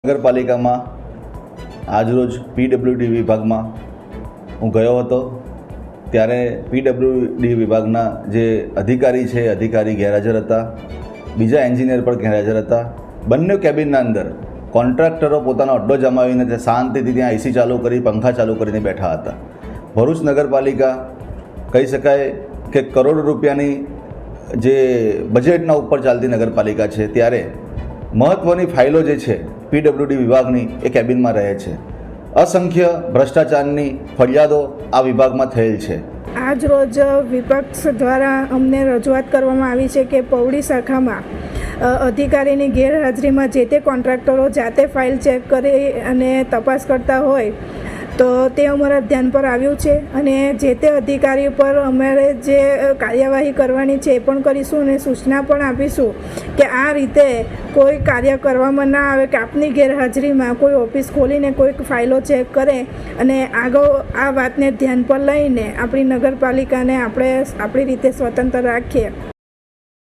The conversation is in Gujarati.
નગરપાલિકામાં આજરોજ પીડબ્લ્યુડી વિભાગમાં હું ગયો હતો ત્યારે પીડબ્લ્યુડી વિભાગના જે અધિકારી છે એ અધિકારી ગેરહાજર હતા, બીજા એન્જિનિયર પણ ગેરહાજર હતા. બંને કેબિનના અંદર કોન્ટ્રાક્ટરો પોતાનો અડ્ડો જમાવીને તે શાંતિથી ત્યાં એસી ચાલુ કરી, પંખા ચાલુ કરીને બેઠા હતા. ભરૂચ નગરપાલિકા કહી શકાય કે કરોડ રૂપિયાની જે બજેટના ઉપર ચાલતી નગરપાલિકા છે, ત્યારે મહત્ત્વની ફાઇલો જે છે પીડબ્લ્યુડી વિભાગની એ કેબિનમાં રહે છે. અસંખ્ય ભ્રષ્ટાચારની ફરિયાદો આ વિભાગમાં થયેલ છે. આજ રોજ વિપક્ષ દ્વારા અમને રજૂઆત કરવામાં આવી છે કે પૌડી શાખામાં અધિકારીની ગેરહાજરીમાં જે તે કોન્ટ્રાક્ટરો જાતે ફાઇલ ચેક કરી અને તપાસ કરતા હોય તો તે અમારા ધ્યાન પર આવ્યું છે અને જે તે અધિકારી પર અમારે જે કાર્યવાહી કરવાની છે એ પણ કરીશું અને સૂચના પણ આપીશું કે આ રીતે કોઈ કાર્ય કરવામાં ના આવે કે આપની ગેરહાજરીમાં કોઈ ઓફિસ ખોલીને કોઈક ફાઇલો ચેક કરે અને આગળ આ વાતને ધ્યાન પર લઈને આપણી નગરપાલિકાને આપણે આપણી રીતે સ્વતંત્ર રાખીએ.